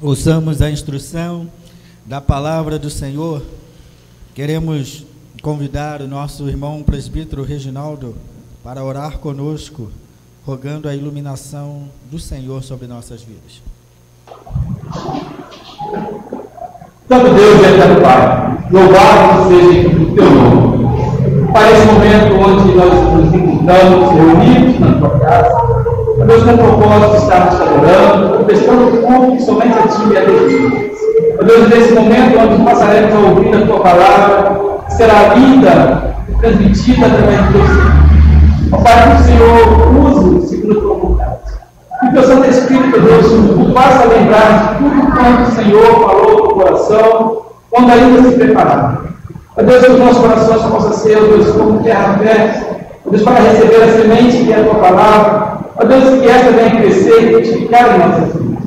ouçamos a instrução da palavra do Senhor. Queremos convidar o nosso irmão presbítero Reginaldo para orar conosco, rogando a iluminação do Senhor sobre nossas vidas. Santo Deus e eterno Pai, louvado seja o teu nome. Para esse momento onde nós nos encontramos reunidos na tua casa, a Deus, com o propósito de estarmos adorando, prestando culto que somente a ti é devido. A Deus, nesse momento onde passaremos a ouvir a tua palavra, será lida e transmitida através do teu Senhor. Ó Pai, que o Senhor use segundo a tua vontade. Que o teu Santo Espírito, Deus, nos faça lembrar de tudo quanto o Senhor falou no coração, quando ainda se preparava. Ó Deus, que os nossos corações possam ser, ó Deus, como terra fértil, ó Deus, para receber a semente que é a tua palavra. Ó Deus, que essa venha crescer e frutificar em nossas vidas.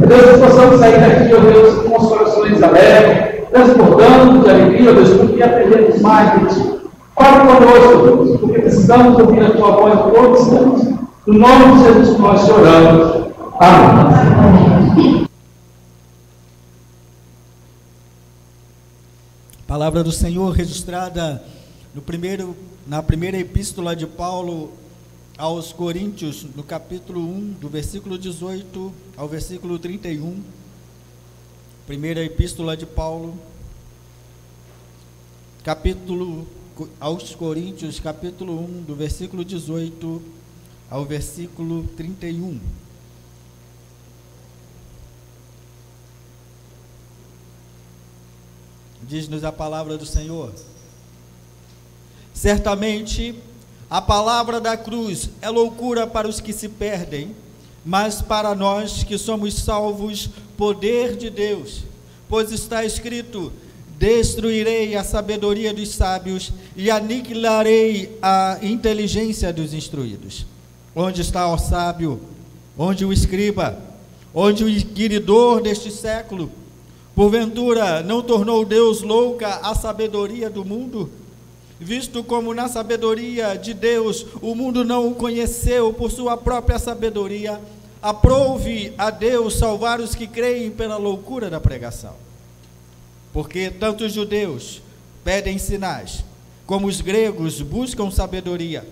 Ó Deus, que possamos sair daqui, ó Deus, com os corações alegres, transbordando de alegria, ó Deus, porque aprendemos mais de ti. Fale conosco, ó Deus, porque precisamos ouvir a tua voz a todo instante. No nome de Jesus nós choramos. Amém. Palavra do Senhor registrada na primeira epístola de Paulo aos Coríntios, no capítulo 1, do versículo 18 ao versículo 31. Primeira epístola de Paulo, aos Coríntios, capítulo 1, do versículo 18 ao versículo 31. Diz-nos a palavra do Senhor: certamente a palavra da cruz é loucura para os que se perdem, mas para nós que somos salvos, poder de Deus. Pois está escrito: destruirei a sabedoria dos sábios e aniquilarei a inteligência dos instruídos. Onde está o sábio? Onde o escriba? Onde o inquiridor deste século? Porventura, não tornou Deus louca a sabedoria do mundo? Visto como na sabedoria de Deus o mundo não o conheceu por sua própria sabedoria, aprouve a Deus salvar os que creem pela loucura da pregação. Porque tanto os judeus pedem sinais, como os gregos buscam sabedoria.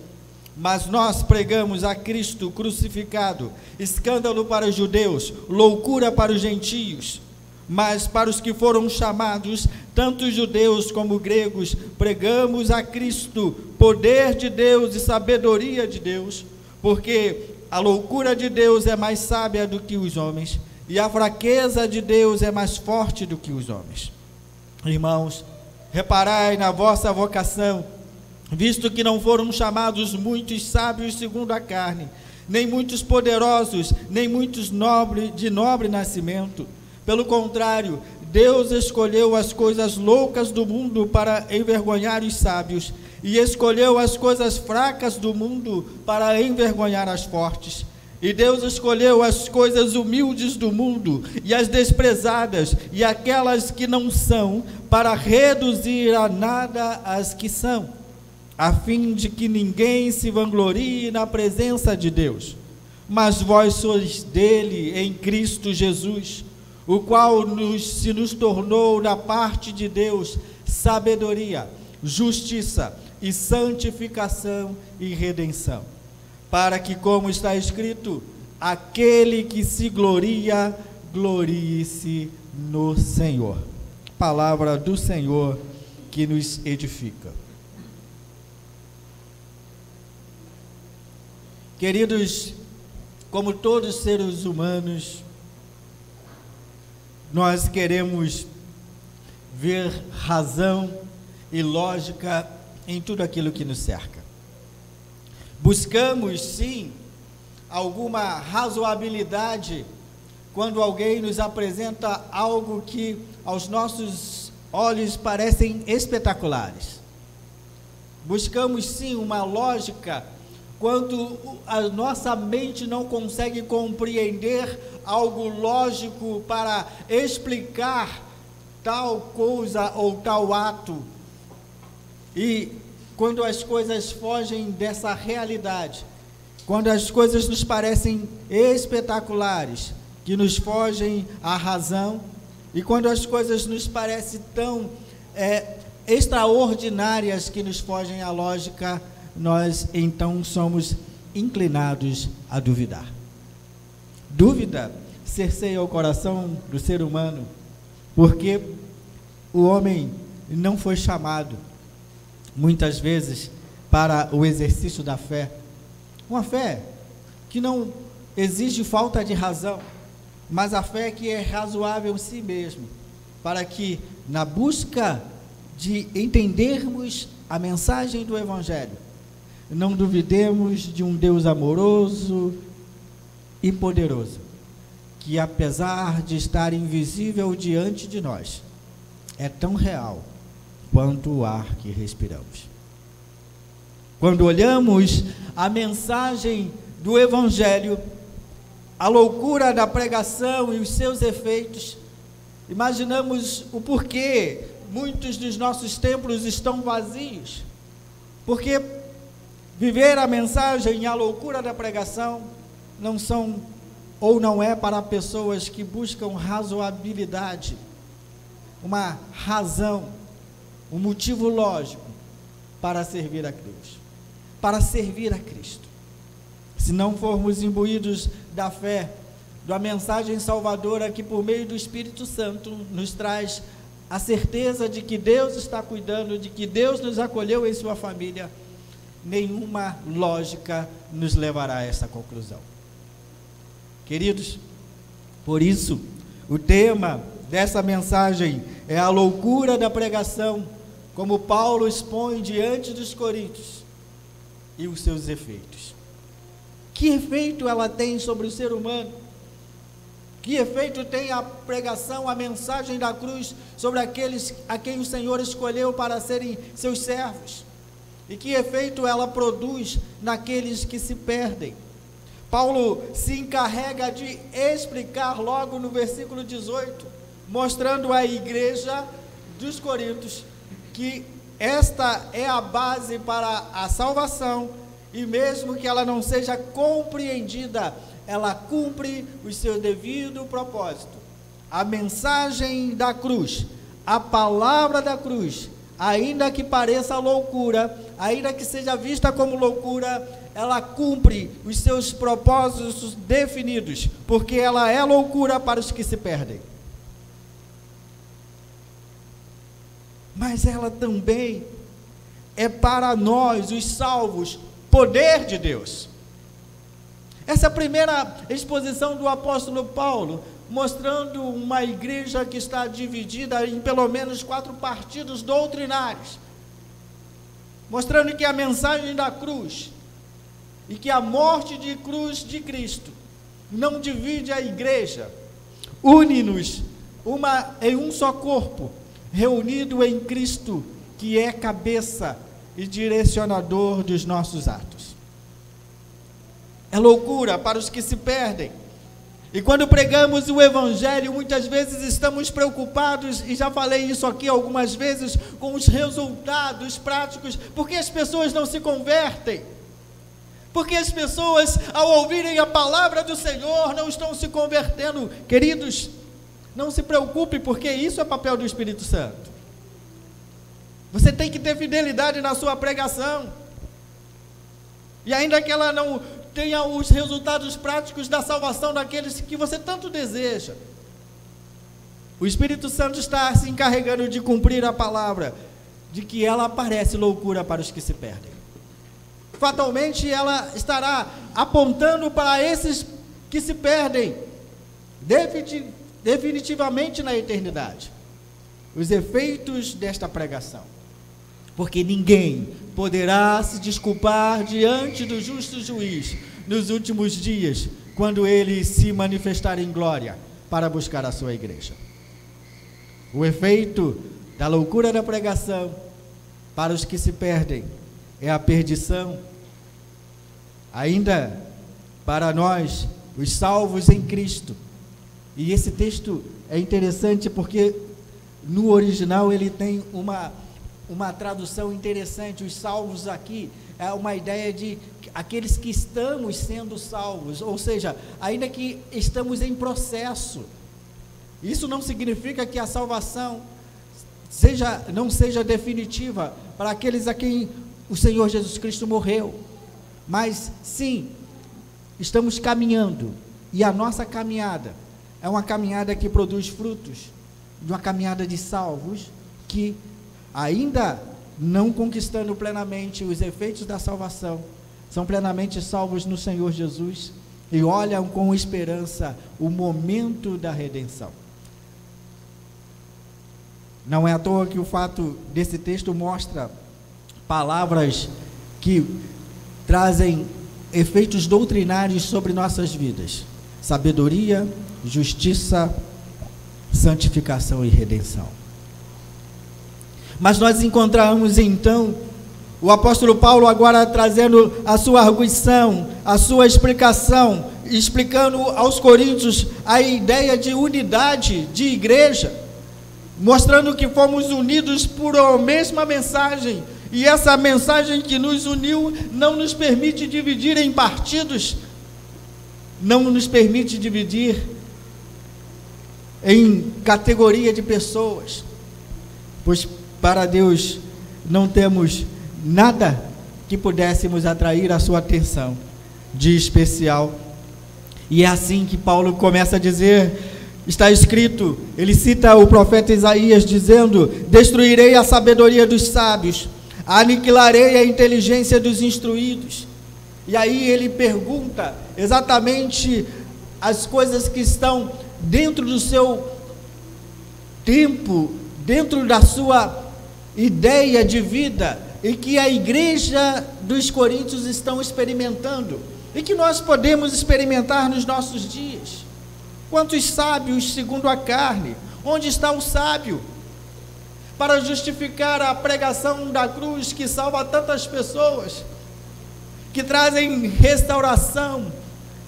Mas nós pregamos a Cristo crucificado, escândalo para os judeus, loucura para os gentios. Mas para os que foram chamados, tanto judeus como gregos, pregamos a Cristo, poder de Deus e sabedoria de Deus, porque a loucura de Deus é mais sábia do que os homens, e a fraqueza de Deus é mais forte do que os homens. Irmãos, reparai na vossa vocação, visto que não foram chamados muitos sábios segundo a carne, nem muitos poderosos, nem muitos de nobre nascimento. Pelo contrário, Deus escolheu as coisas loucas do mundo para envergonhar os sábios, e escolheu as coisas fracas do mundo para envergonhar as fortes. E Deus escolheu as coisas humildes do mundo, e as desprezadas, e aquelas que não são, para reduzir a nada as que são, a fim de que ninguém se vanglorie na presença de Deus. Mas vós sois dele em Cristo Jesus, o qual se nos tornou da parte de Deus sabedoria, justiça e santificação e redenção, para que, como está escrito, aquele que se gloria, glorie-se no Senhor. Palavra do Senhor que nos edifica. Queridos, como todos os seres humanos, nós queremos ver razão e lógica em tudo aquilo que nos cerca. Buscamos, sim, alguma razoabilidade quando alguém nos apresenta algo que aos nossos olhos parecem espetaculares. Buscamos, sim, uma lógica quando a nossa mente não consegue compreender algo lógico para explicar tal coisa ou tal ato. E quando as coisas fogem dessa realidade, quando as coisas nos parecem espetaculares, que nos fogem à razão, e quando as coisas nos parecem tão extraordinárias que nos fogem à lógica, nós então somos inclinados a duvidar. Dúvida cerceia o coração do ser humano, porque o homem não foi chamado, muitas vezes, para o exercício da fé. Uma fé que não exige falta de razão, mas a fé que é razoável em si mesmo, para que, na busca de entendermos a mensagem do Evangelho, não duvidemos de um Deus amoroso e poderoso, que apesar de estar invisível diante de nós, é tão real quanto o ar que respiramos. Quando olhamos a mensagem do Evangelho, a loucura da pregação e os seus efeitos, imaginamos o porquê muitos dos nossos templos estão vazios, porque viver a mensagem e a loucura da pregação não são ou não é para pessoas que buscam razoabilidade, uma razão, um motivo lógico para servir a Deus, para servir a Cristo. Se não formos imbuídos da fé, da mensagem salvadora que por meio do Espírito Santo nos traz a certeza de que Deus está cuidando, de que Deus nos acolheu em sua família, nenhuma lógica nos levará a essa conclusão. Queridos, por isso, o tema dessa mensagem é a loucura da pregação, como Paulo expõe diante dos coríntios, e os seus efeitos. Que efeito ela tem sobre o ser humano? Que efeito tem a pregação, a mensagem da cruz sobre aqueles a quem o Senhor escolheu para serem seus servos? E que efeito ela produz naqueles que se perdem? Paulo se encarrega de explicar logo no versículo 18, mostrando à igreja dos Coríntios que esta é a base para a salvação, e mesmo que ela não seja compreendida, ela cumpre o seu devido propósito. A mensagem da cruz, a palavra da cruz, ainda que pareça loucura, ainda que seja vista como loucura, ela cumpre os seus propósitos definidos, porque ela é loucura para os que se perdem. Mas ela também é para nós, os salvos, poder de Deus. Essa é a primeira exposição do apóstolo Paulo, mostrando uma igreja que está dividida em pelo menos 4 partidos doutrinários, mostrando que a mensagem da cruz e que a morte de cruz de Cristo não divide a igreja, une-nos em um só corpo, reunido em Cristo, que é cabeça e direcionador dos nossos atos. É loucura para os que se perdem. E quando pregamos o Evangelho, muitas vezes estamos preocupados, e já falei isso aqui algumas vezes, com os resultados práticos. Porque as pessoas não se convertem? Porque as pessoas, ao ouvirem a palavra do Senhor, não estão se convertendo? Queridos, não se preocupe, porque isso é papel do Espírito Santo. Você tem que ter fidelidade na sua pregação, e ainda que ela não tenha os resultados práticos da salvação daqueles que você tanto deseja, o Espírito Santo está se encarregando de cumprir a palavra, de que ela parece loucura para os que se perdem. Fatalmente ela estará apontando para esses que se perdem definitivamente na eternidade, os efeitos desta pregação, porque ninguém poderá se desculpar diante do justo juiz nos últimos dias, quando ele se manifestar em glória para buscar a sua igreja. O efeito da loucura da pregação para os que se perdem é a perdição. Ainda para nós, os salvos em Cristo. E esse texto é interessante porque no original ele tem uma uma tradução interessante, os salvos aqui, é uma ideia de aqueles que estamos sendo salvos, ou seja, ainda que estamos em processo. Isso não significa que a salvação não seja definitiva para aqueles a quem o Senhor Jesus Cristo morreu, mas sim, estamos caminhando, e a nossa caminhada é uma caminhada que produz frutos, de uma caminhada de salvos, que ainda não conquistando plenamente os efeitos da salvação, são plenamente salvos no Senhor Jesus, e olham com esperança o momento da redenção. Não é à toa que o fato desse texto mostra palavras que trazem efeitos doutrinários sobre nossas vidas: sabedoria, justiça, santificação e redenção. Mas nós encontramos então o apóstolo Paulo agora trazendo a sua arguição, a sua explicação, explicando aos coríntios a ideia de unidade de igreja, mostrando que fomos unidos por uma mesma mensagem, e essa mensagem que nos uniu não nos permite dividir em partidos, não nos permite dividir em categoria de pessoas, pois para Deus não temos nada que pudéssemos atrair a sua atenção de especial. E é assim que Paulo começa a dizer, está escrito, ele cita o profeta Isaías dizendo: destruirei a sabedoria dos sábios, aniquilarei a inteligência dos instruídos. E aí ele pergunta exatamente as coisas que estão dentro do seu tempo, dentro da sua ideia de vida, e que a igreja dos coríntios estão experimentando, e que nós podemos experimentar nos nossos dias. Quantos sábios segundo a carne? Onde está o sábio para justificar a pregação da cruz que salva tantas pessoas, que trazem restauração,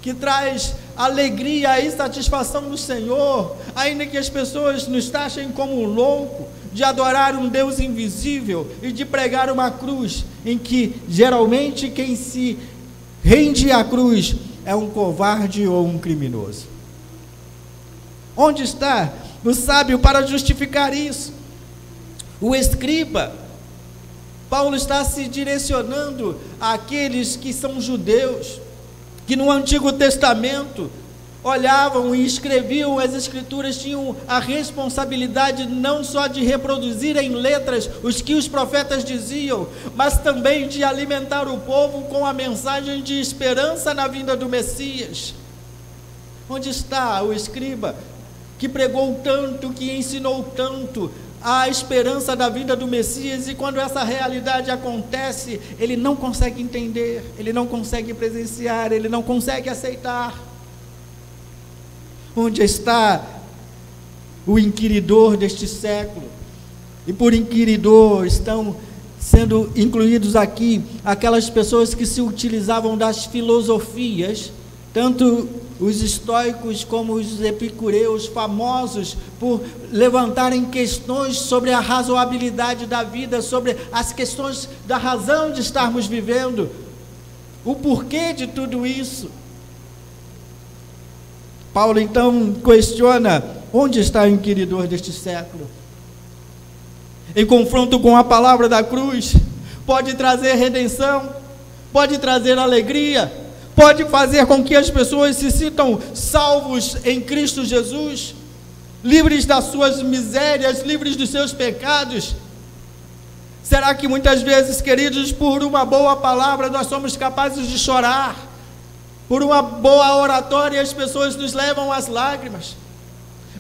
que traz alegria e satisfação no Senhor, ainda que as pessoas nos taxem como louco de adorar um Deus invisível e de pregar uma cruz em que geralmente quem se rende à cruz é um covarde ou um criminoso? Onde está o sábio para justificar isso? O escriba? Paulo está se direcionando àqueles que são judeus, que no Antigo Testamento olhavam e escreviam as Escrituras, tinham a responsabilidade não só de reproduzir em letras os que os profetas diziam, mas também de alimentar o povo com a mensagem de esperança na vinda do Messias. Onde está o escriba que pregou tanto, que ensinou tanto a esperança da vinda do Messias, e quando essa realidade acontece, ele não consegue entender, ele não consegue presenciar, ele não consegue aceitar? Onde está o inquiridor deste século? E por inquiridor estão sendo incluídos aqui aquelas pessoas que se utilizavam das filosofias, tanto os estoicos como os epicureus, famosos por levantarem questões sobre a razoabilidade da vida, sobre as questões da razão de estarmos vivendo, o porquê de tudo isso. Paulo então questiona: onde está o inquiridor deste século? Em confronto com a palavra da cruz, pode trazer redenção, pode trazer alegria, pode fazer com que as pessoas se sintam salvos em Cristo Jesus, livres das suas misérias, livres dos seus pecados. Será que muitas vezes, queridos, por uma boa palavra nós somos capazes de chorar? Por uma boa oratória as pessoas nos levam às lágrimas,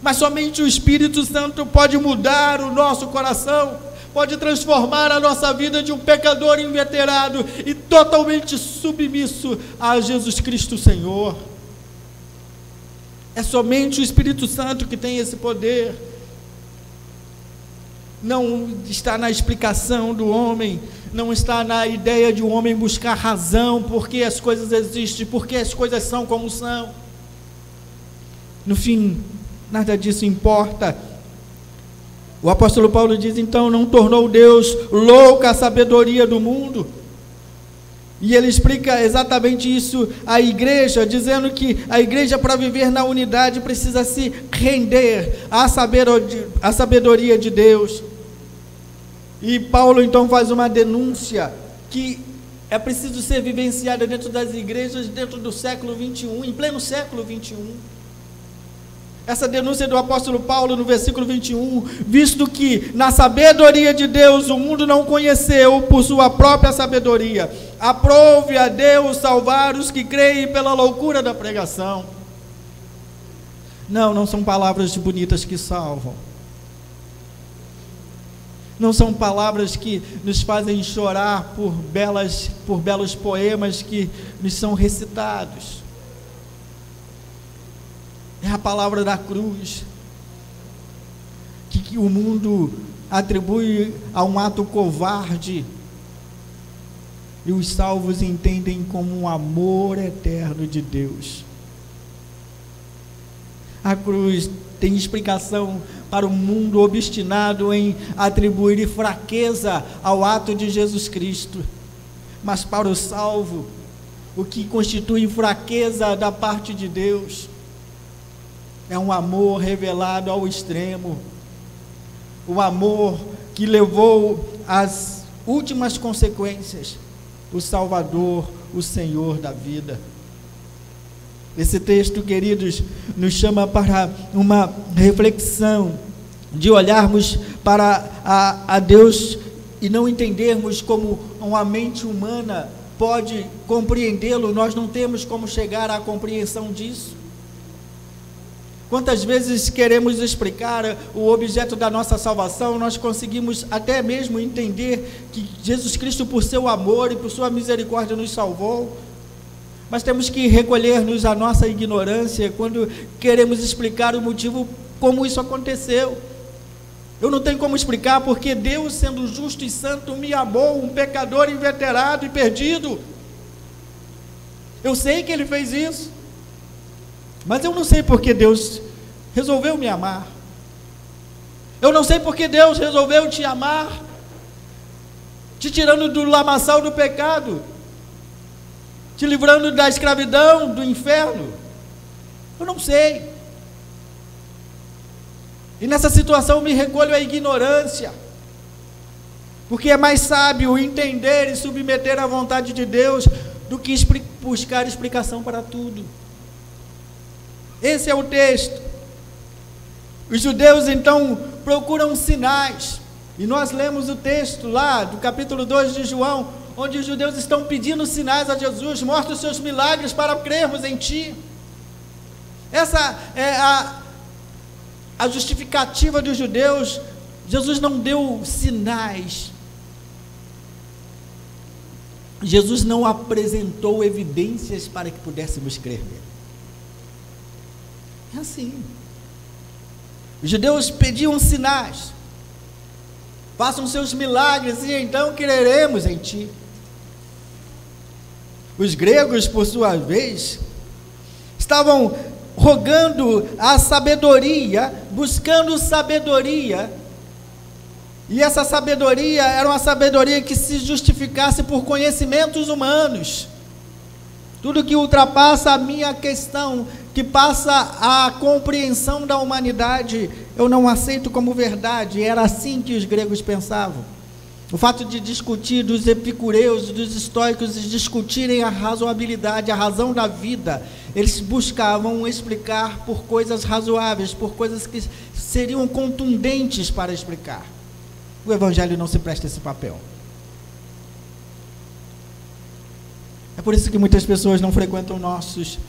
mas somente o Espírito Santo pode mudar o nosso coração, pode transformar a nossa vida de um pecador inveterado e totalmente submisso a Jesus Cristo Senhor. É somente o Espírito Santo que tem esse poder. Não está na explicação do homem, não está na ideia de um homem buscar razão, porque as coisas existem, porque as coisas são como são. No fim, nada disso importa. O apóstolo Paulo diz, então, não tornou Deus louca a sabedoria do mundo. E ele explica exatamente isso à igreja, dizendo que a igreja, para viver na unidade, precisa se render à sabedoria de Deus. E Paulo então faz uma denúncia que é preciso ser vivenciada dentro das igrejas, dentro do século 21, em pleno século 21. Essa denúncia do apóstolo Paulo no versículo 21, visto que na sabedoria de Deus o mundo não conheceu por sua própria sabedoria, aprove a Deus salvar os que creem pela loucura da pregação. Não são palavras bonitas que salvam. Não são palavras que nos fazem chorar por belos poemas que nos são recitados. É a palavra da cruz, que o mundo atribui a um ato covarde, e os salvos entendem como um amor eterno de Deus. A cruz tem explicação para o mundo obstinado em atribuir fraqueza ao ato de Jesus Cristo, mas para o salvo, o que constitui fraqueza da parte de Deus é um amor revelado ao extremo, o amor que levou às últimas consequências, o Salvador, o Senhor da vida. Esse texto, queridos, nos chama para uma reflexão, de olharmos para a Deus e não entendermos como uma mente humana pode compreendê-lo. Nós não temos como chegar à compreensão disso. Quantas vezes queremos explicar o objeto da nossa salvação, nós conseguimos até mesmo entender que Jesus Cristo, por seu amor e por sua misericórdia, nos salvou, mas temos que recolher-nos à nossa ignorância quando queremos explicar o motivo como isso aconteceu. Eu não tenho como explicar porque Deus, sendo justo e santo, me amou, um pecador inveterado e perdido. Eu sei que Ele fez isso, mas eu não sei porque Deus resolveu me amar. Eu não sei porque Deus resolveu te amar, te tirando do lamaçal do pecado, te livrando da escravidão, do inferno. Eu não sei. E nessa situação me recolho à ignorância, porque é mais sábio entender e submeter à vontade de Deus do que buscar explicação para tudo. Esse é o texto. Os judeus então procuram sinais, e nós lemos o texto lá do capítulo 2 de João, onde os judeus estão pedindo sinais a Jesus. Mostra os seus milagres para crermos em Ti. Essa é a justificativa dos judeus. Jesus não deu sinais, Jesus não apresentou evidências para que pudéssemos crer nele. É assim. Os judeus pediam sinais, façam seus milagres e então creremos em Ti. Os gregos, por sua vez, estavam rogando a sabedoria, buscando sabedoria, e essa sabedoria era uma sabedoria que se justificasse por conhecimentos humanos. Tudo que ultrapassa a minha questão, que passa a compreensão da humanidade, eu não aceito como verdade. Era assim que os gregos pensavam. O fato de discutir, dos epicureus, dos estoicos, discutirem a razoabilidade, a razão da vida, eles buscavam explicar por coisas razoáveis, por coisas que seriam contundentes para explicar. O Evangelho não se presta esse papel. É por isso que muitas pessoas não frequentam nossos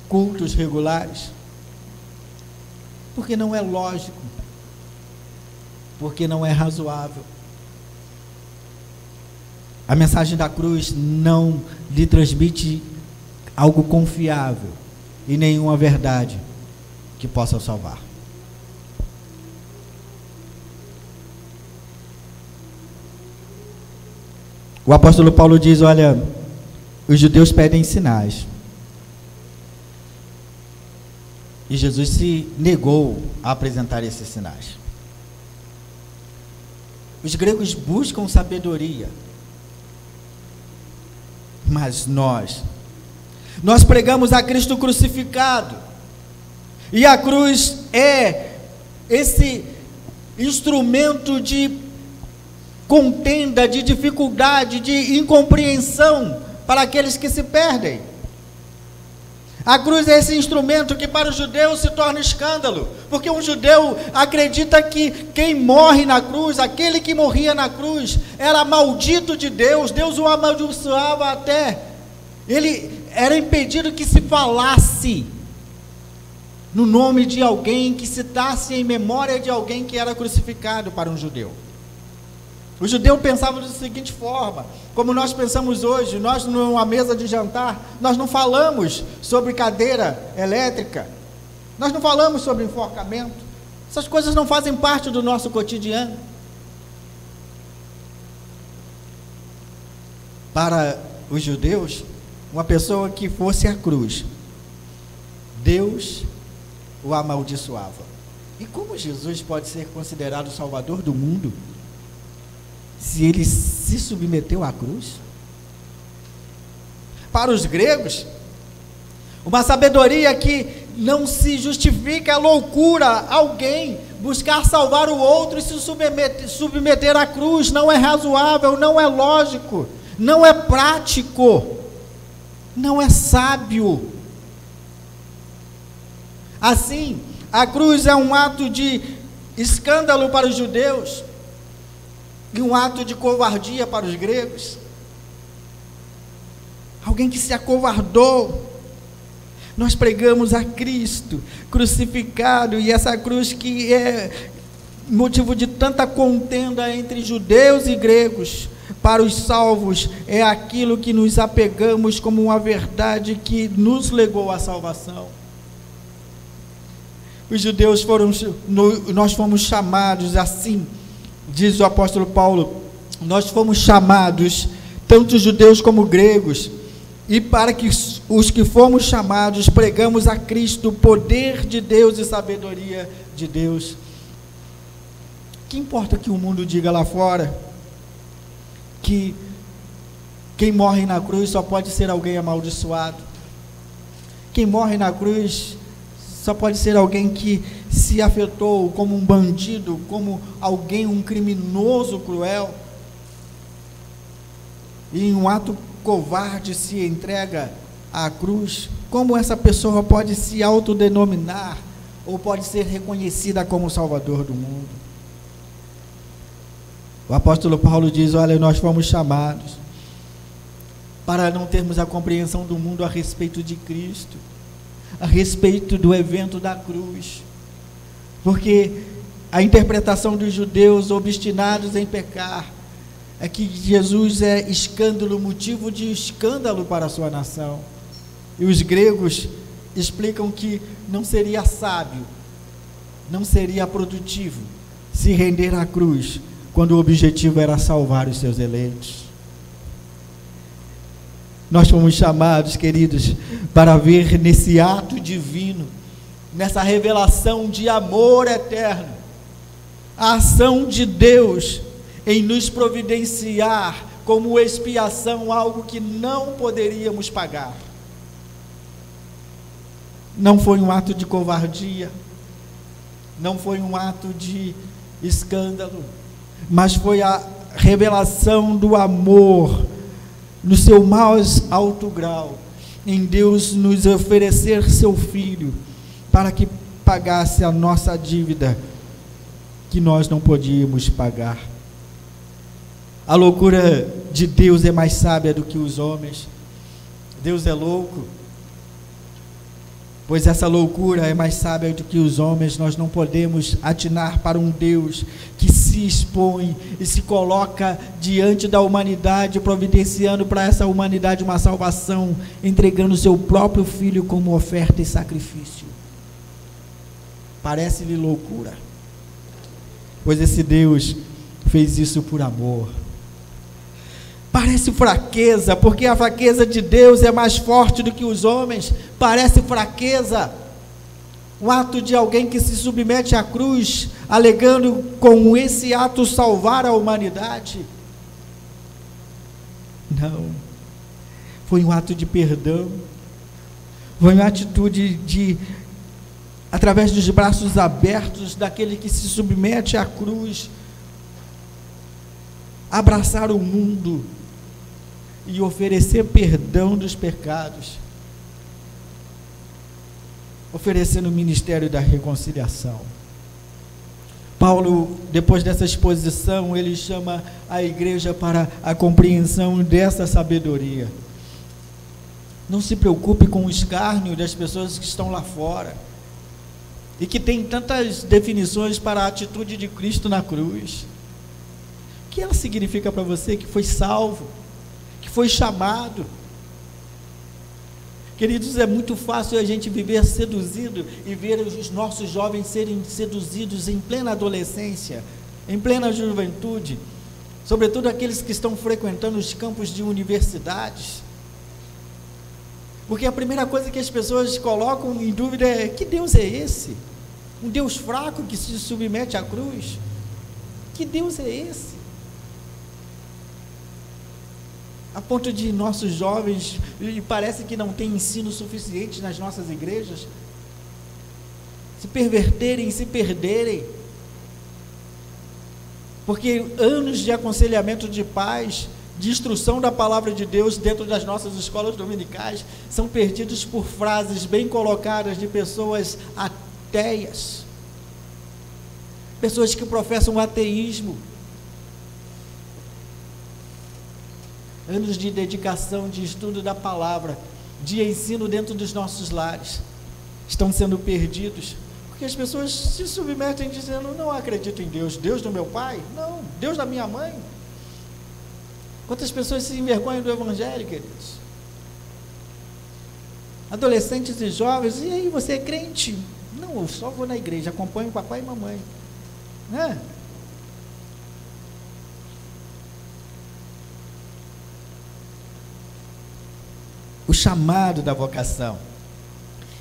cultos regulares, porque não é lógico, porque não é razoável. A mensagem da cruz não lhe transmite algo confiável e nenhuma verdade que possa salvar. O apóstolo Paulo diz: olha, os judeus pedem sinais, e Jesus se negou a apresentar esses sinais. Os gregos buscam sabedoria. Mas nós pregamos a Cristo crucificado. E a cruz é esse instrumento de contenda, de dificuldade, de incompreensão para aqueles que se perdem. A cruz é esse instrumento que para o judeu se torna escândalo, porque um judeu acredita que quem morre na cruz, aquele que morria na cruz, era maldito de Deus, Deus o amaldiçoava até, ele era impedido que se falasse no nome de alguém, que citasse em memória de alguém que era crucificado para um judeu. O judeu pensava da seguinte forma, como nós pensamos hoje, nós numa mesa de jantar, nós não falamos sobre cadeira elétrica, nós não falamos sobre enforcamento, essas coisas não fazem parte do nosso cotidiano. Para os judeus, uma pessoa que fosse à cruz, Deus o amaldiçoava. E como Jesus pode ser considerado o Salvador do mundo, se ele se submeteu à cruz? Para os gregos, uma sabedoria que não se justifica é loucura alguém buscar salvar o outro e se submeter à cruz. Não é razoável, não é lógico, não é prático, não é sábio. Assim, a cruz é um ato de escândalo para os judeus e um ato de covardia para os gregos. Alguém que se acovardou. Nós pregamos a Cristo crucificado, e essa cruz que é motivo de tanta contenda entre judeus e gregos, para os salvos é aquilo que nos apegamos como uma verdade que nos legou à salvação. Os judeus nós fomos chamados assim, diz o apóstolo Paulo, nós fomos chamados, tanto judeus como gregos, e para que os que fomos chamados, pregamos a Cristo, o poder de Deus e sabedoria de Deus. Que importa que o mundo diga lá fora, que quem morre na cruz só pode ser alguém amaldiçoado, quem morre na cruz só pode ser alguém que se afetou como um bandido, como alguém, um criminoso cruel, e em um ato covarde se entrega à cruz. Como essa pessoa pode se autodenominar ou pode ser reconhecida como Salvador do mundo? O apóstolo Paulo diz: olha, nós fomos chamados para não termos a compreensão do mundo a respeito de Cristo, a respeito do evento da cruz, porque a interpretação dos judeus obstinados em pecar é que Jesus é escândalo, motivo de escândalo para a sua nação, e os gregos explicam que não seria sábio, não seria produtivo se render à cruz, quando o objetivo era salvar os seus eleitos. Nós fomos chamados, queridos, para ver nesse ato divino, nessa revelação de amor eterno, a ação de Deus em nos providenciar como expiação algo que não poderíamos pagar. Não foi um ato de covardia, não foi um ato de escândalo, mas foi a revelação do amor no seu mais alto grau, em Deus nos oferecer seu Filho para que pagasse a nossa dívida que nós não podíamos pagar. A loucura de Deus é mais sábia do que os homens. Deus é louco, pois essa loucura é mais sábia do que os homens. Nós não podemos atinar para um Deus que se expõe e se coloca diante da humanidade, providenciando para essa humanidade uma salvação, entregando seu próprio Filho como oferta e sacrifício. Parece-lhe loucura, pois esse Deus fez isso por amor. Parece fraqueza, porque a fraqueza de Deus é mais forte do que os homens. Parece fraqueza, o ato de alguém que se submete à cruz, alegando com esse ato salvar a humanidade. Não, foi um ato de perdão, foi uma atitude de, através dos braços abertos daquele que se submete à cruz, abraçar o mundo e oferecer perdão dos pecados, oferecendo o ministério da reconciliação. Paulo, depois dessa exposição, ele chama a igreja para a compreensão dessa sabedoria. Não se preocupe com o escárnio das pessoas que estão lá fora e que tem tantas definições para a atitude de Cristo na cruz. O que ela significa para você que foi salvo, que foi chamado? Queridos, é muito fácil a gente viver seduzido e ver os nossos jovens serem seduzidos em plena adolescência, em plena juventude, sobretudo aqueles que estão frequentando os campos de universidades. Porque a primeira coisa que as pessoas colocam em dúvida é: que Deus é esse? Um Deus fraco que se submete à cruz? Que Deus é esse? A ponto de nossos jovens, e parece que não tem ensino suficiente nas nossas igrejas, se perverterem, se perderem, porque anos de aconselhamento de pais, de instrução da palavra de Deus dentro das nossas escolas dominicais, são perdidos por frases bem colocadas de pessoas ateias, pessoas que professam o ateísmo. Anos de dedicação, de estudo da palavra, de ensino dentro dos nossos lares, estão sendo perdidos, porque as pessoas se submetem dizendo: não acredito em Deus. Deus do meu pai? Não. Deus da minha mãe? Quantas pessoas se envergonham do evangelho, queridos? Adolescentes e jovens: e aí, você é crente? Não, eu só vou na igreja, acompanho papai e mamãe, né? O chamado da vocação.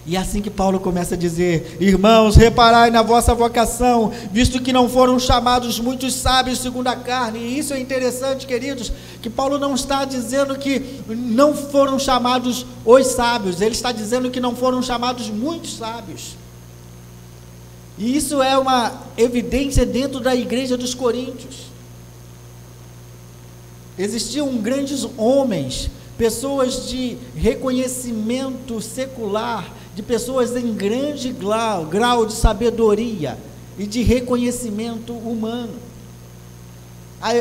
E é assim que Paulo começa a dizer: irmãos, reparai na vossa vocação, visto que não foram chamados muitos sábios segundo a carne. E isso é interessante, queridos, que Paulo não está dizendo que não foram chamados os sábios, ele está dizendo que não foram chamados muitos sábios. E isso é uma evidência dentro da igreja dos Coríntios. Existiam grandes homens, pessoas de reconhecimento secular, de pessoas em grande grau de sabedoria e de reconhecimento humano.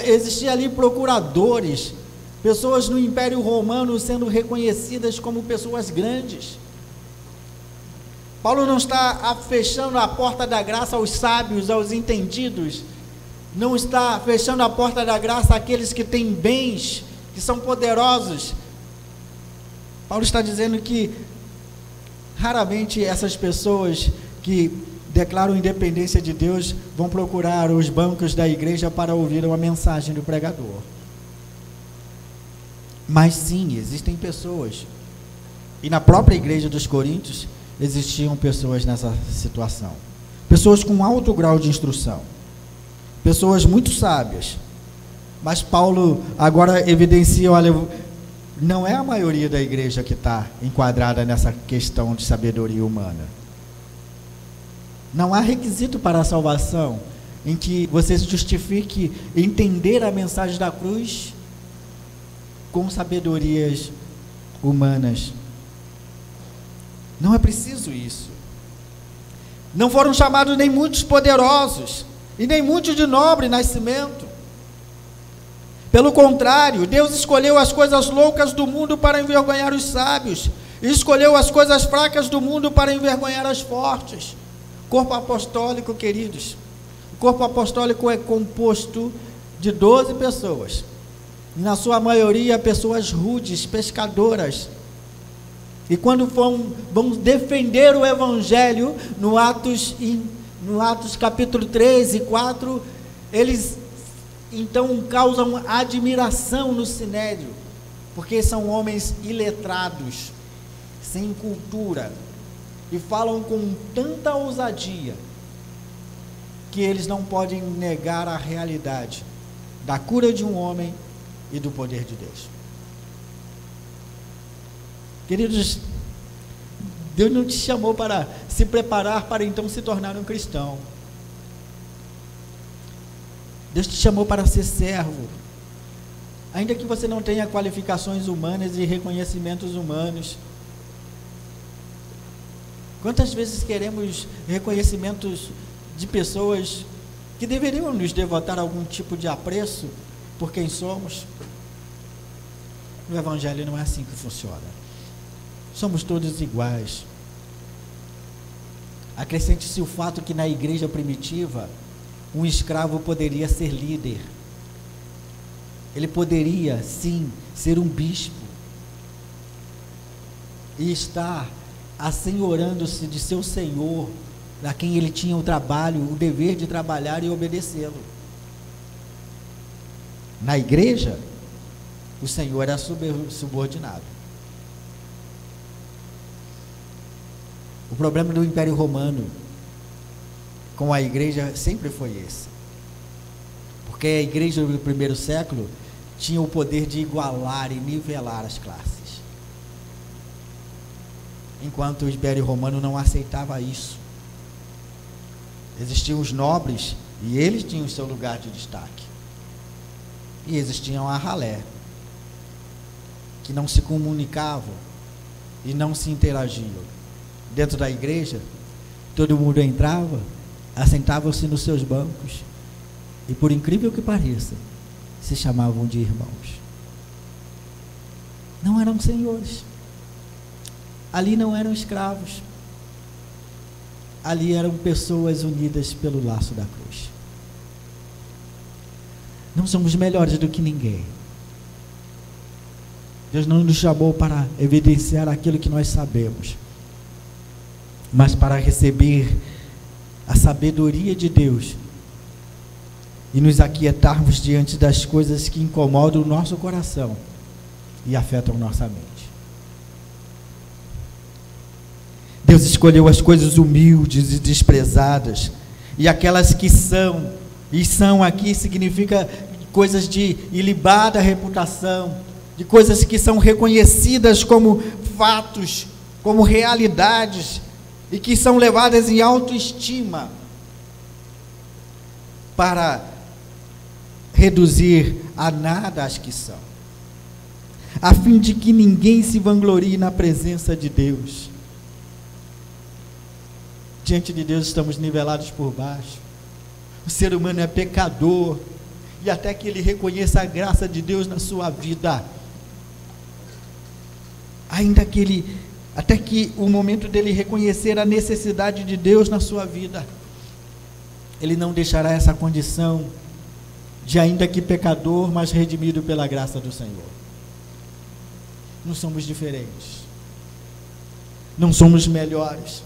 Existiam ali procuradores, pessoas no Império Romano sendo reconhecidas como pessoas grandes. Paulo não está fechando a porta da graça aos sábios, aos entendidos, não está fechando a porta da graça àqueles que têm bens, que são poderosos. Paulo está dizendo que raramente essas pessoas que declaram independência de Deus vão procurar os bancos da igreja para ouvir uma mensagem do pregador. Mas sim, existem pessoas, e na própria igreja dos Coríntios existiam pessoas nessa situação, pessoas com alto grau de instrução, pessoas muito sábias. Mas Paulo agora evidencia: olha, não é a maioria da igreja que está enquadrada nessa questão de sabedoria humana. Não há requisito para a salvação em que você se justifique entender a mensagem da cruz com sabedorias humanas. Não é preciso isso. Não foram chamados nem muitos poderosos e nem muitos de nobre nascimento. Pelo contrário, Deus escolheu as coisas loucas do mundo para envergonhar os sábios, e escolheu as coisas fracas do mundo para envergonhar as fortes. Corpo apostólico, queridos, o corpo apostólico é composto de 12 pessoas, e na sua maioria pessoas rudes, pescadoras, e quando vão defender o evangelho, no Atos capítulo 3 e 4, eles então causam admiração no sinédrio, porque são homens iletrados, sem cultura, e falam com tanta ousadia que eles não podem negar a realidade da cura de um homem e do poder de Deus. Queridos, Deus não te chamou para se preparar para então se tornar um cristão. Deus te chamou para ser servo. Ainda que você não tenha qualificações humanas e reconhecimentos humanos. Quantas vezes queremos reconhecimentos de pessoas que deveriam nos devotar algum tipo de apreço por quem somos? No Evangelho não é assim que funciona. Somos todos iguais. Acrescente-se o fato que na igreja primitiva, um escravo poderia ser líder. Ele poderia, sim, ser um bispo e estar assenhorando-se de seu senhor, a quem ele tinha o trabalho, o dever de trabalhar e obedecê-lo. Na igreja, o senhor era subordinado. O problema do Império Romano com a igreja sempre foi esse. Porque a igreja do primeiro século tinha o poder de igualar e nivelar as classes. Enquanto o Império Romano não aceitava isso. Existiam os nobres e eles tinham o seu lugar de destaque. E existiam a ralé, que não se comunicavam e não se interagiam. Dentro da igreja, todo mundo entrava, assentavam-se nos seus bancos e, por incrível que pareça, se chamavam de irmãos. Não eram senhores. Ali não eram escravos. Ali eram pessoas unidas pelo laço da cruz. Não somos melhores do que ninguém. Deus não nos chamou para evidenciar aquilo que nós sabemos, mas para receber a sabedoria de Deus e nos aquietarmos diante das coisas que incomodam o nosso coração e afetam nossa mente. Deus escolheu as coisas humildes e desprezadas, e aquelas que são, e são aqui significa coisas de ilibada reputação, de coisas que são reconhecidas como fatos, como realidades, e que são levadas em autoestima, para reduzir a nada as que são, a fim de que ninguém se vanglorie na presença de Deus. Diante de Deus estamos nivelados por baixo. O ser humano é pecador, e até que ele reconheça a graça de Deus na sua vida, até que o momento dele reconhecer a necessidade de Deus na sua vida, ele não deixará essa condição de, ainda que pecador, mas redimido pela graça do Senhor. Não somos diferentes, não somos melhores.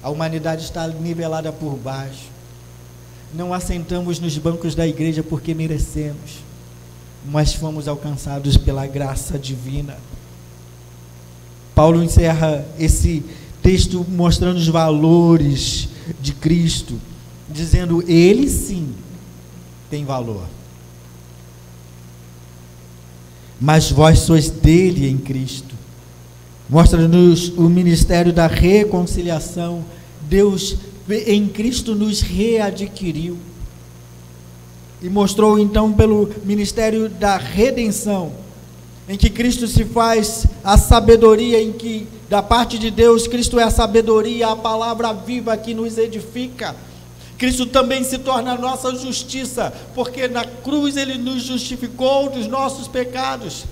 A humanidade está nivelada por baixo. Não assentamos nos bancos da igreja porque merecemos, mas fomos alcançados pela graça divina. Paulo encerra esse texto mostrando os valores de Cristo, dizendo: ele sim tem valor, mas vós sois dele em Cristo. Mostra-nos o ministério da reconciliação. Deus em Cristo nos readquiriu e mostrou então pelo ministério da redenção, em que Cristo se faz a sabedoria, em que da parte de Deus Cristo é a sabedoria, a palavra viva que nos edifica. Cristo também se torna a nossa justiça, porque na cruz ele nos justificou dos nossos pecados.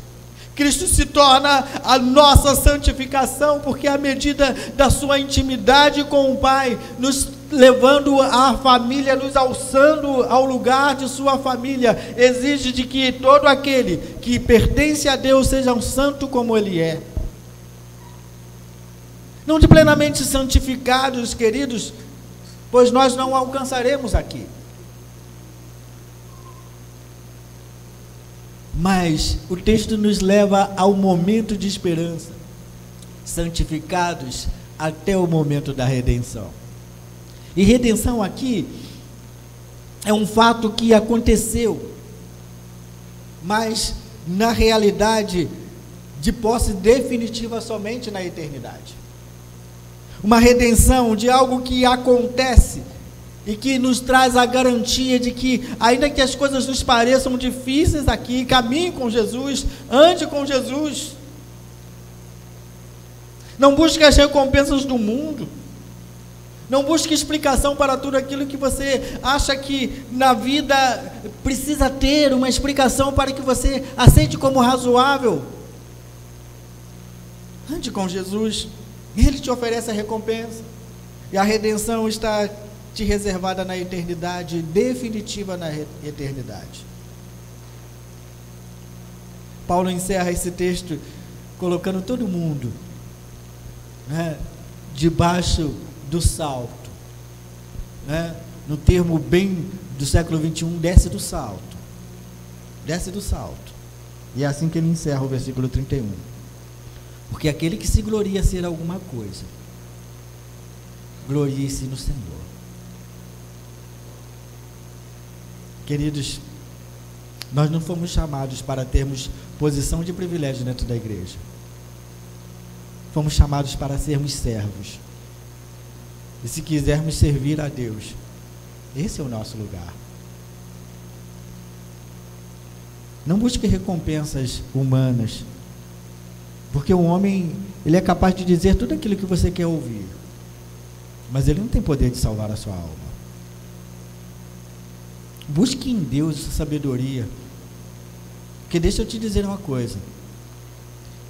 Cristo se torna a nossa santificação, porque à medida da sua intimidade com o Pai, nos levando à família, nos alçando ao lugar de sua família, exige de que todo aquele que pertence a Deus seja um santo como Ele é. Não de plenamente santificados, queridos, pois nós não alcançaremos aqui. Mas o texto nos leva ao momento de esperança. Santificados até o momento da redenção. E redenção aqui é um fato que aconteceu, mas na realidade de posse definitiva somente na eternidade. Uma redenção de algo que acontece e que nos traz a garantia de que, ainda que as coisas nos pareçam difíceis aqui, caminhe com Jesus, ande com Jesus. Não busque as recompensas do mundo. Não busque explicação para tudo aquilo que você acha que na vida precisa ter uma explicação para que você aceite como razoável. Ande com Jesus, Ele te oferece a recompensa. E a redenção está te reservada na eternidade, definitiva na eternidade. Paulo encerra esse texto colocando todo mundo, né, debaixo do salto, né? No termo bem do século 21, desce do salto. Desce do salto. E é assim que ele encerra o versículo 31. Porque aquele que se gloria ser alguma coisa, glorie-se no Senhor. Queridos, nós não fomos chamados para termos posição de privilégio dentro da igreja. Fomos chamados para sermos servos. E se quisermos servir a Deus, esse é o nosso lugar. Não busque recompensas humanas, porque o homem, ele é capaz de dizer tudo aquilo que você quer ouvir, mas ele não tem poder de salvar a sua alma. Busque em Deus essa sabedoria, porque deixa eu te dizer uma coisa,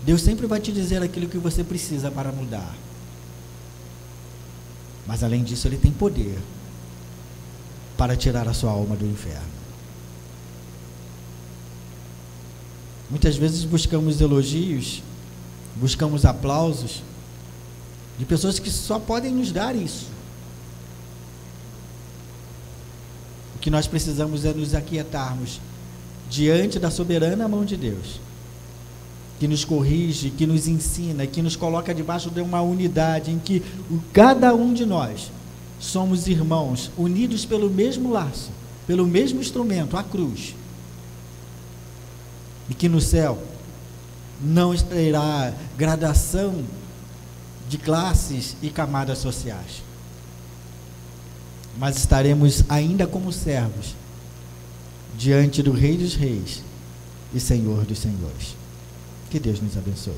Deus sempre vai te dizer aquilo que você precisa para mudar, mas além disso Ele tem poder para tirar a sua alma do inferno. Muitas vezes buscamos elogios, buscamos aplausos de pessoas que só podem nos dar isso. O que nós precisamos é nos aquietarmos diante da soberana mão de Deus, que nos corrige, que nos ensina, que nos coloca debaixo de uma unidade em que cada um de nós somos irmãos, unidos pelo mesmo laço, pelo mesmo instrumento, a cruz. E que no céu não terá gradação de classes e camadas sociais, mas estaremos ainda como servos diante do Rei dos Reis e Senhor dos Senhores. Que Deus nos abençoe.